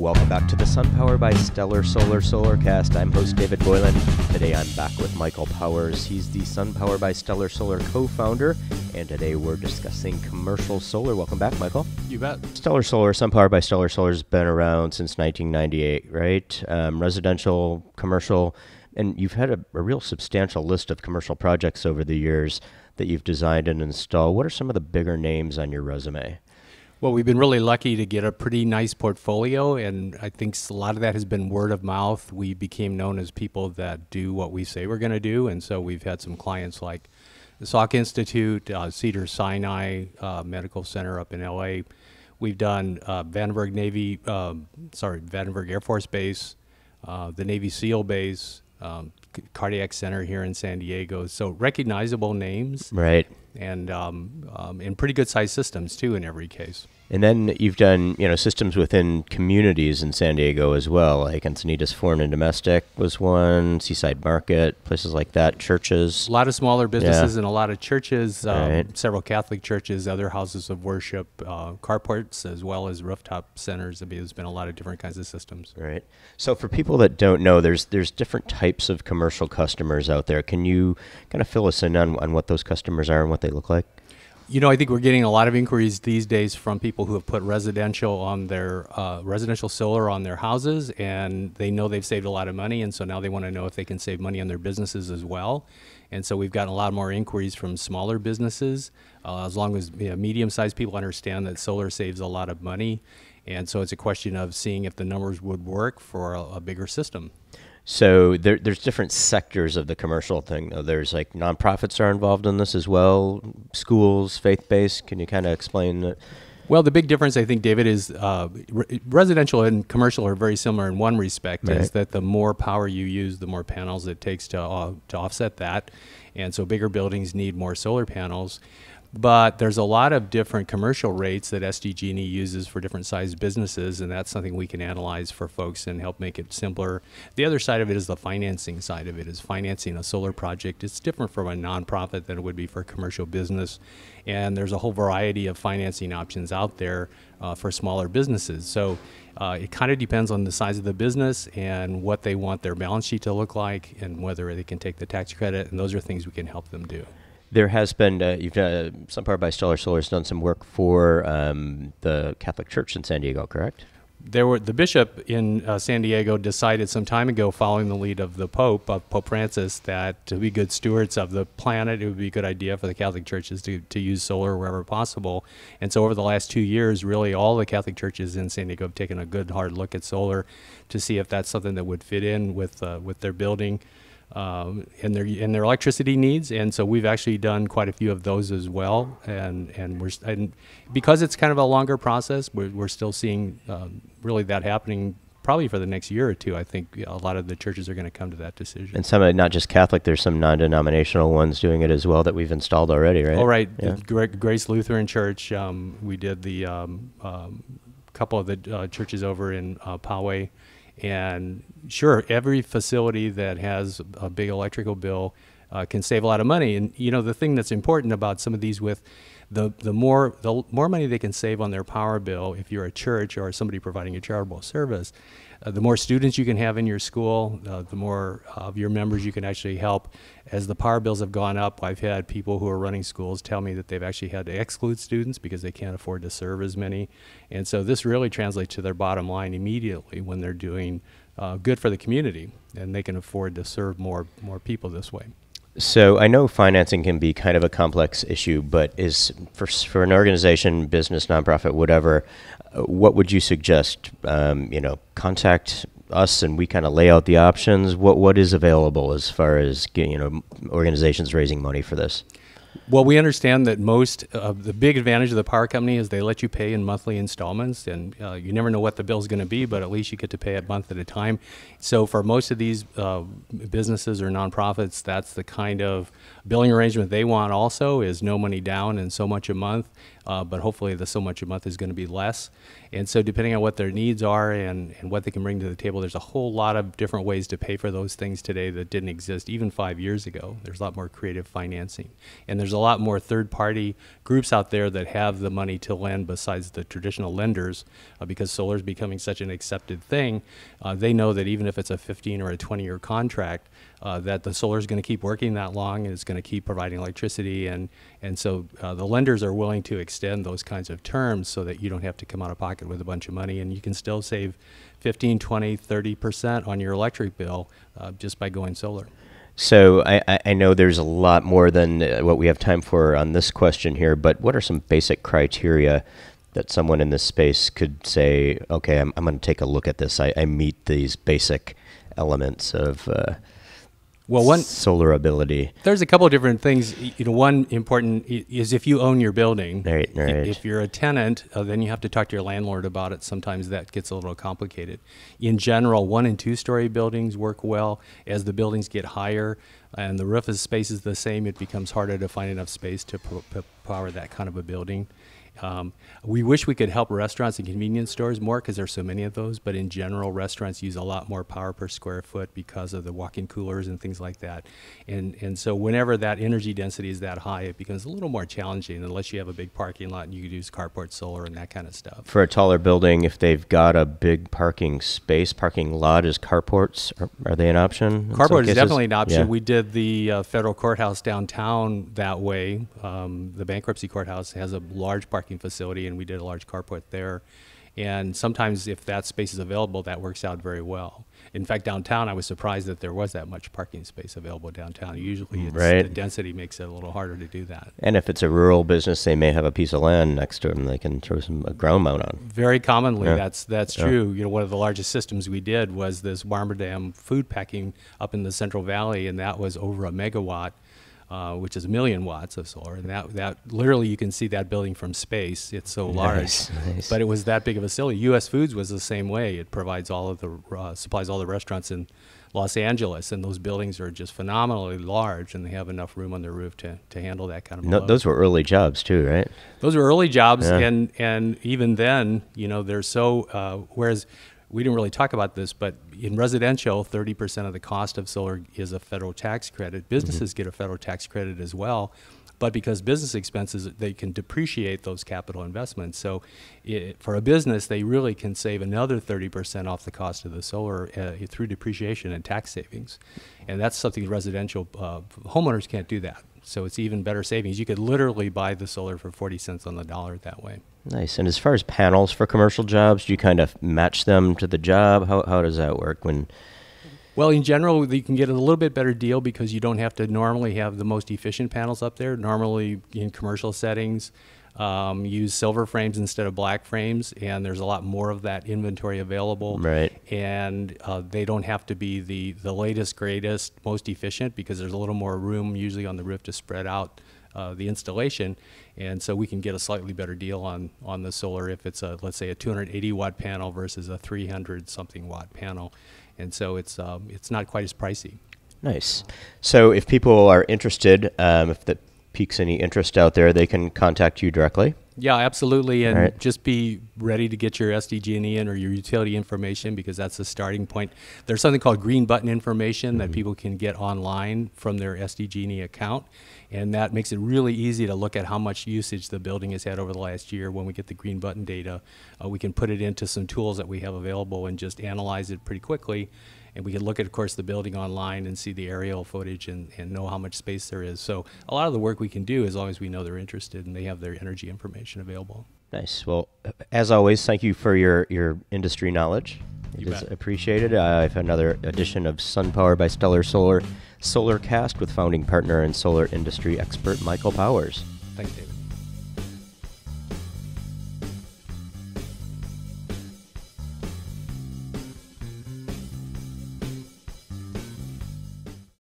Welcome back to the SunPower by Stellar Solar Solarcast. I'm host David Boylan. Today I'm back with Michael Powers. He's the SunPower by Stellar Solar co-founder, and today we're discussing commercial solar. Welcome back, Michael. You bet. Stellar Solar, SunPower by Stellar Solar has been around since 1998, right? Residential, commercial, and you've had a real substantial list of commercial projects over the years that you've designed and installed. What are some of the bigger names on your resume? Well, we've been really lucky to get a pretty nice portfolio, and I think a lot of that has been word of mouth. We became known as people that do what we say we're going to do, and so we've had some clients like the Salk Institute, Cedars-Sinai Medical Center up in LA. We've done Vandenberg Air Force Base, the Navy SEAL Base, Cardiac Center here in San Diego. So recognizable names, right? And pretty good sized systems too in every case. And then you've done, systems within communities in San Diego as well, like Encinitas Foreign and Domestic was one, Seaside Market, places like that, churches. A lot of smaller businesses and a lot of churches, Right. several Catholic churches, other houses of worship, carports, as well as rooftop centers. There's been a lot of different kinds of systems. Right. So for people that don't know, there's different types of commercial customers out there. Can you kind of fill us in on what those customers are and what they look like? I think we're getting a lot of inquiries these days from people who have put residential on their residential solar on their houses, and they know they've saved a lot of money, and so now they want to know if they can save money on their businesses as well. And so we've gotten a lot more inquiries from smaller businesses, as long as medium-sized people understand that solar saves a lot of money. And so it's a question of seeing if the numbers would work for a bigger system. So there's different sectors of the commercial thing, though. There's like nonprofits are involved in this as well, schools, faith-based. Can you kind of explain that? Well, the big difference, I think, David, is residential and commercial are very similar in one respect, Right. is that the more power you use, the more panels it takes to offset that. And so bigger buildings need more solar panels. But there's a lot of different commercial rates that SDG&E uses for different sized businesses, and that's something we can analyze for folks and help make it simpler. The other side of it is the financing side of it, is financing a solar project. It's different from a nonprofit than it would be for a commercial business, and there's a whole variety of financing options out there for smaller businesses. So it kind of depends on the size of the business and what they want their balance sheet to look like and whether they can take the tax credit, and those are things we can help them do. There has been, you've done, SunPower by Stellar Solar has done some work for the Catholic Church in San Diego, correct? The bishop in San Diego decided some time ago, following the lead of the Pope, Pope Francis, that to be good stewards of the planet, it would be a good idea for the Catholic churches to use solar wherever possible. And so over the last 2 years, really all the Catholic churches in San Diego have taken a good hard look at solar to see if that's something that would fit in with their building. And their electricity needs, and so we've actually done quite a few of those as well. And because it's kind of a longer process, we're still seeing really that happening probably for the next year or two. I think a lot of the churches are going to come to that decision. And some, not just Catholic, there's some non-denominational ones doing it as well that we've installed already, right? Oh, right. Yeah. Grace Lutheran Church. We did the couple of the churches over in Poway. And sure, every facility that has a big electrical bill can save a lot of money. And the thing that's important about some of these, with the more money they can save on their power bill, if you're a church or somebody providing a charitable service, the more students you can have in your school, the more of your members you can actually help. As the power bills have gone up, I've had people who are running schools tell me that they've actually had to exclude students because they can't afford to serve as many. And so this really translates to their bottom line immediately when they're doing good for the community, and they can afford to serve more people this way. So I know financing can be kind of a complex issue, but is for an organization, business, nonprofit, whatever, what would you suggest? Contact us and we kind of lay out the options. What is available as far as organizations raising money for this? Well, we understand that most of the big advantage of the power company is they let you pay in monthly installments, and you never know what the bill's going to be, but at least you get to pay a month at a time. So for most of these businesses or nonprofits, that's the kind of Billing arrangement they want also is no money down and so much a month, but hopefully the so much a month is going to be less. And so depending on what their needs are and what they can bring to the table, there's a whole lot of different ways to pay for those things today that didn't exist even 5 years ago. There's a lot more creative financing. And there's a lot more third-party groups out there that have the money to lend besides the traditional lenders, because solar is becoming such an accepted thing. They know that even if it's a 15 or a 20-year contract, that the solar is going to keep working that long and it's going to keep providing electricity. And so the lenders are willing to extend those kinds of terms so that you don't have to come out of pocket with a bunch of money, and you can still save 15, 20, 30% on your electric bill just by going solar. So I know there's a lot more than what we have time for on this question here, but what are some basic criteria that someone in this space could say, okay, I'm going to take a look at this. I meet these basic elements of solar ability. There's a couple of different things. One important is if you own your building. Right. If you're a tenant, then you have to talk to your landlord about it. Sometimes that gets a little complicated. In general, 1- and 2-story buildings work well. As the buildings get higher and the roof space is the same, it becomes harder to find enough space to power that kind of a building. We wish we could help restaurants and convenience stores more because there's so many of those, but in general, restaurants use a lot more power per square foot because of the walk-in coolers and things like that. And so whenever that energy density is that high, it becomes a little more challenging unless you have a big parking lot and you could use carport solar and that kind of stuff. For a taller building, if they've got a big parking lot, is carports, are they an option? Carport is definitely an option. Yeah. We did the federal courthouse downtown that way. The bankruptcy courthouse has a large parking facility, and we did a large carport there. And sometimes if that space is available, that works out very well. In fact, downtown, I was surprised that there was that much parking space available downtown. Usually the density makes it a little harder to do that. And if it's a rural business, they may have a piece of land next to them they can throw a ground mount on. Very commonly, that's true. One of the largest systems we did was this Warmerdam food packing up in the Central Valley, and that was over a megawatt. Which is 1 million watts of solar, and that literally you can see that building from space. It's so large, but it was that big of a facility. U.S. Foods was the same way. It provides all of the supplies all the restaurants in Los Angeles, and those buildings are just phenomenally large, and they have enough room on their roof to handle that kind of load. Those were early jobs too, right? Those were early jobs, and even then, they're so whereas. We didn't really talk about this, but in residential, 30% of the cost of solar is a federal tax credit. Businesses get a federal tax credit as well, but because business expenses, they can depreciate those capital investments. So for a business, they really can save another 30% off the cost of the solar through depreciation and tax savings. And that's something residential homeowners can't do that. So it's even better savings. You could literally buy the solar for 40 cents on the dollar that way. Nice. And as far as panels for commercial jobs, do you kind of match them to the job? How does that work? Well, in general, you can get a little bit better deal because you don't have to normally have the most efficient panels up there. Normally, in commercial settings, use silver frames instead of black frames, and there's a lot more of that inventory available. Right. And they don't have to be the latest, greatest, most efficient because there's a little more room usually on the roof to spread out the installation. And so we can get a slightly better deal on the solar if it's let's say a 280 watt panel versus a 300 something watt panel. And so it's not quite as pricey. Nice. So if people are interested, if that piques any interest out there, they can contact you directly? Yeah, absolutely. And just be ready to get your SDG&E in or your utility information because that's the starting point. There's something called green button information that people can get online from their SDG&E account. And that makes it really easy to look at how much usage the building has had over the last year. When we get the green button data, we can put it into some tools that we have available and just analyze it pretty quickly. And we can look at, of course, the building online and see the aerial footage and know how much space there is. So a lot of the work we can do as long as we know they're interested and they have their energy information available. Nice. Well, as always, thank you for your industry knowledge. It is appreciated. I have another edition of SunPower by Stellar Solar, Solarcast with founding partner and solar industry expert Michael Powers. Thanks, David.